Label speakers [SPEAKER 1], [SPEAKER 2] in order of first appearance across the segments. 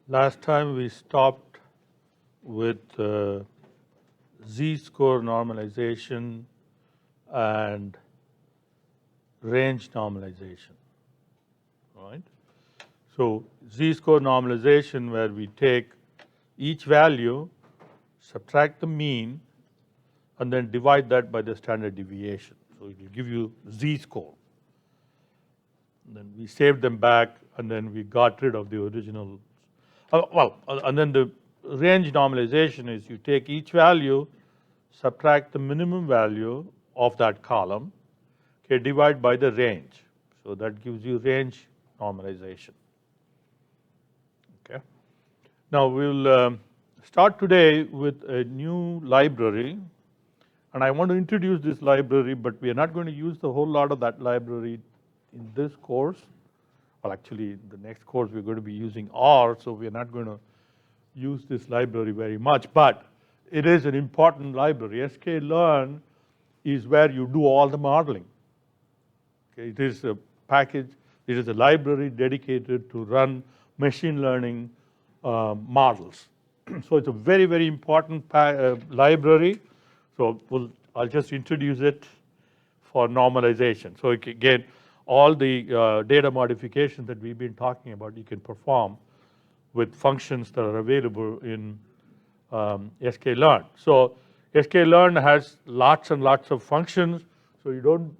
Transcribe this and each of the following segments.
[SPEAKER 1] Last time we stopped with z-score normalization and range normalization, right? So z-score normalization, where we take each value, subtract the mean, and then divide that by the standard deviation. So it will give you z-score. Then we saved them back, and then we got rid of the original. And then the range normalization is you take each value, subtract the minimum value of that column, okay, divide by the range. So that gives you range normalization. Okay. Now we'll start today with a new library, and I want to introduce this library, but we are not going to use the whole lot of that library in this course. Well, actually, the next course we're going to be using R, so we're not going to use this library very much, but it is an important library. sklearn is where you do all the modeling. Okay, it is a package, it is a library dedicated to run machine learning models. So it's a very, very important library. So I'll just introduce it for normalization. So again, all the data modifications that we've been talking about, you can perform with functions that are available in sklearn. So sklearn has lots and lots of functions, so you don't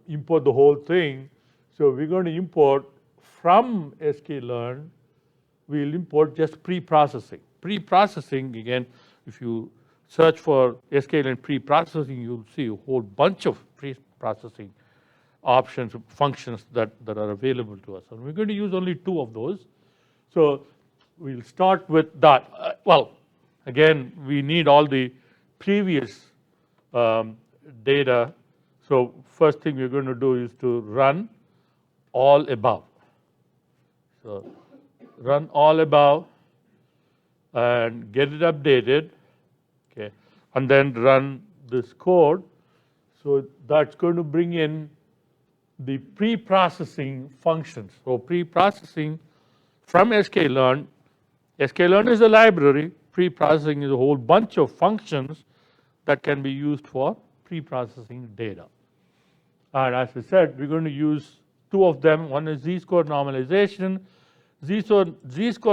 [SPEAKER 1] import the whole thing. So we're going to import from sklearn, we'll import just pre-processing. Pre-processing, again, if you search for sklearn pre-processing, you'll see a whole bunch of pre-processing options, functions that are available to us. And we're going to use only 2 of those. So we'll start with that. Well, again, we need all the previous data. So first thing we're going to do is to run all above. So run all above and get it updated, okay, and then run this code. So that's going to bring in the pre-processing functions. So pre-processing from sklearn, sklearn is a library, pre-processing is a whole bunch of functions that can be used for pre-processing data. And as I said, we're going to use 2 of them. One is z-score normalization. Z-score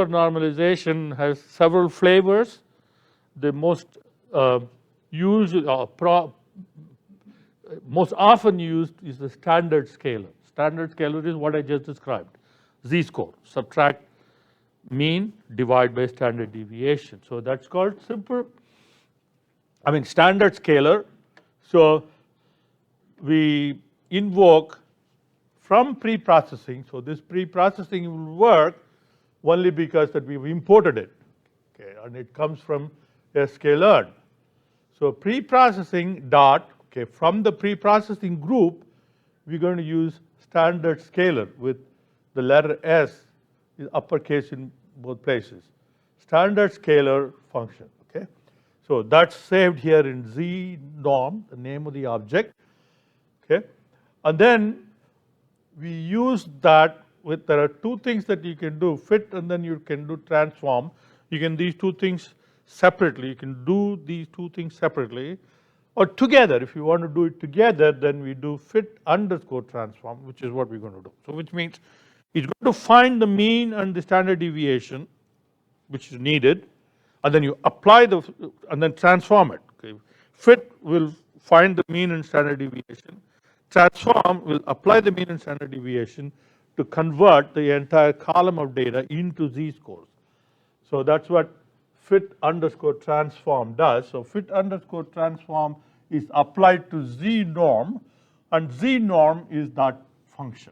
[SPEAKER 1] normalization has several flavors. The most used, most often used is the standard scalar. Standard scalar is what I just described. Z-score, subtract mean, divide by standard deviation. So that's called standard scalar. So we invoke from pre-processing. So this pre-processing will work only because that we've imported it, okay, and it comes from sklearn. So pre-processing dot, okay, from the pre-processing group, we're going to use standard scalar with the letter S is uppercase in both places. Standard scalar function, okay. So that's saved here in z-norm, the name of the object, okay. And then we use that with, there are 2 things that you can do, fit, and then you can do transform. You can these 2 things separately. You can do these 2 things separately or together. If you want to do it together, then we do fit underscore transform, which is what we're going to do. So which means it's going to find the mean and the standard deviation, which is needed, and then you apply the, and then transform it. Okay. Fit will find the mean and standard deviation. Transform will apply the mean and standard deviation to convert the entire column of data into z-scores. So that's what fit underscore transform does. So fit underscore transform is applied to z-norm, and z-norm is that function.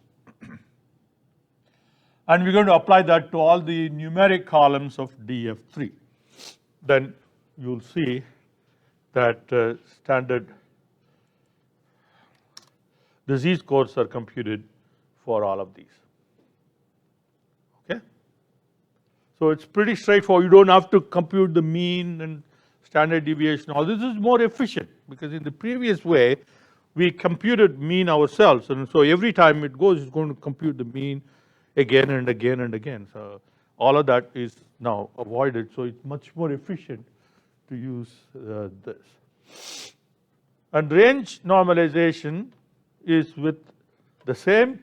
[SPEAKER 1] And we're going to apply that to all the numeric columns of DF3. Then you'll see that the z-scores are computed for all of these. Okay? So it's pretty straightforward. You don't have to compute the mean and standard deviation. All this is more efficient because in the previous way, we computed mean ourselves. And so every time it goes, it's going to compute the mean again and again and again. So all of that is now avoided, so it's much more efficient to use this. And range normalization is with the same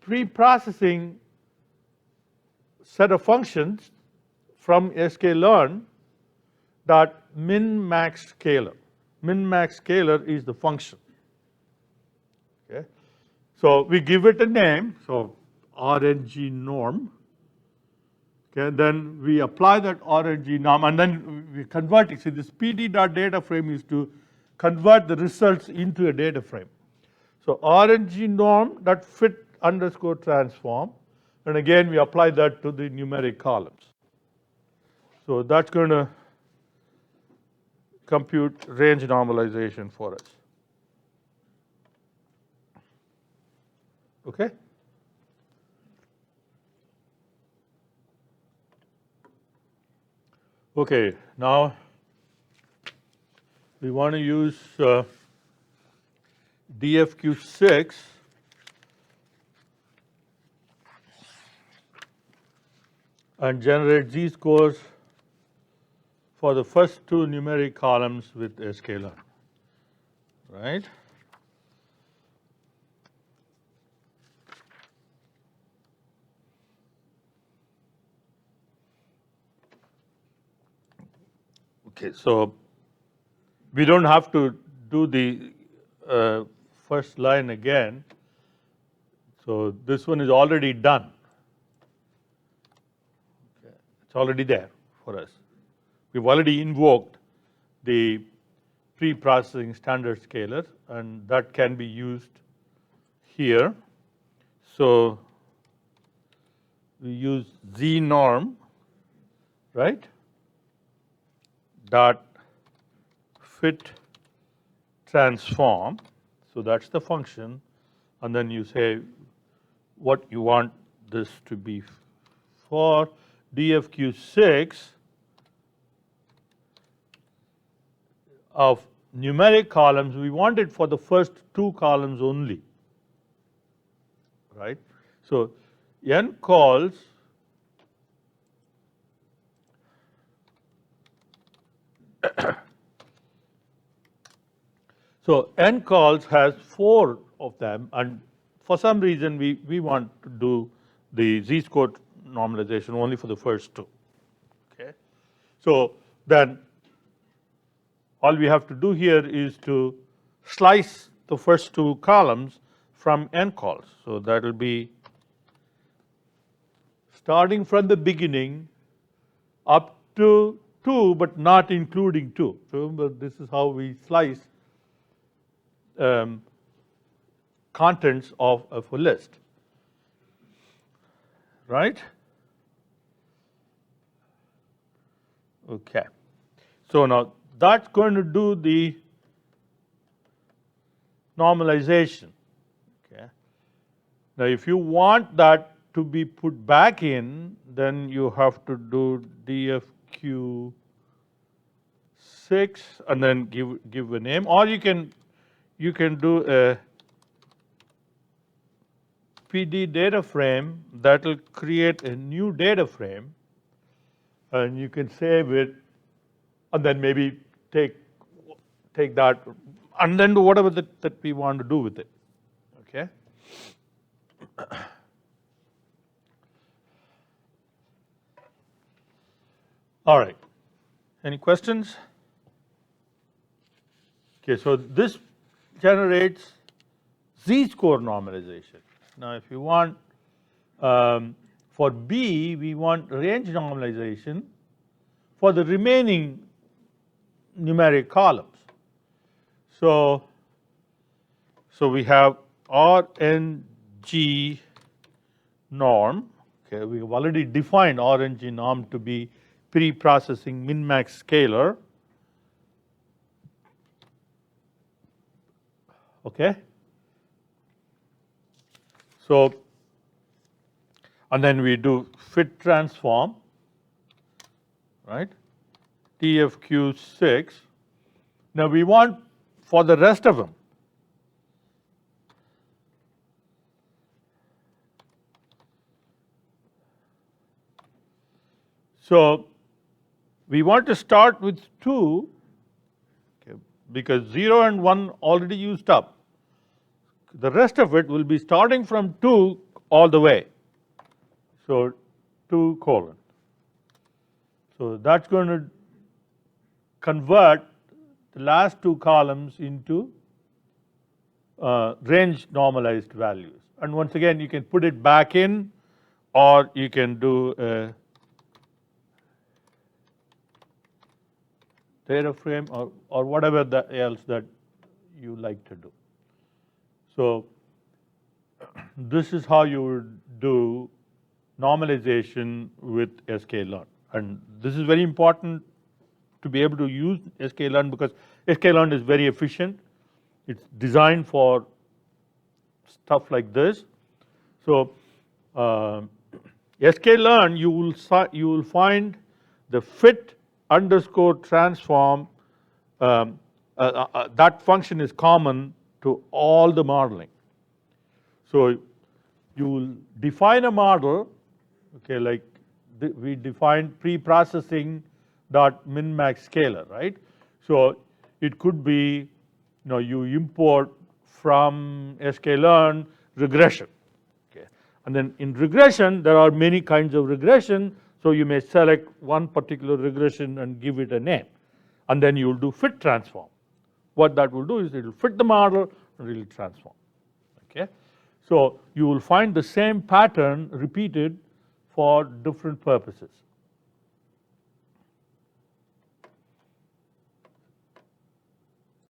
[SPEAKER 1] pre-processing set of functions from sklearn dot min max scalar. Min max scalar is the function. Okay, so we give it a name, so RNG norm. Okay, then we apply that RNG norm, and then we convert it. See, this PD.data frame is to convert the results into a data frame. So RNG norm that fit underscore transform, and again we apply that to the numeric columns. So that's going to compute range normalization for us. Okay? Okay, now we want to use DFQ6 and generate z-scores for the first two numeric columns with a scalar, right? Okay, so we don't have to do the first line again. So this one is already done. Okay, it's already there for us. We've already invoked the pre-processing standard scalar, and that can be used here. So we use z norm, right? Dot fit transform, so that's the function, and then you say what you want this to be for. DFQ6 of numeric columns, we want it for the first two columns only, right? So n calls so n calls has 4 of them, and for some reason we want to do the z-score normalization only for the first two. Okay, so then all we have to do here is to slice the first two columns from n calls. So that will be starting from the beginning up to 2, but not including 2. Remember, this is how we slice contents of a list, right? Okay, so now that's going to do the normalization. Okay, now if you want that to be put back in, then you have to do DFQ6 and then give a name, or you can do a PD data frame that will create a new data frame, and you can save it, and then maybe take that and then do whatever that we want to do with it. Okay. All right. Any questions? Okay, so this generates z-score normalization. Now, if you want for B, we want range normalization for the remaining numeric columns. So we have RNG norm. Okay, we have already defined RNG norm to be pre-processing min-max scalar. Okay. So, and then we do fit transform, right? DFQ6. Now we want for the rest of them. So we want to start with 2, okay, because 0 and 1 already used up. The rest of it will be starting from 2 all the way. So 2 colon. So that's going to convert the last 2 columns into range normalized values. And once again, you can put it back in, or you can do a data frame, or whatever else that you like to do. So this is how you would do normalization with sklearn. And this is very important to be able to use sklearn, because sklearn is very efficient. It's designed for stuff like this. So sklearn, you will find the fit underscore transform. That function is common to all the modeling. So you will define a model, okay, like we defined pre-processing dot min max scalar, right? So it could be, you import from sklearn regression, okay, and then in regression there are many kinds of regression. So you may select one particular regression and give it a name, and then you will do fit transform. What that will do is it will fit the model and it will transform. Okay, so you will find the same pattern repeated for different purposes.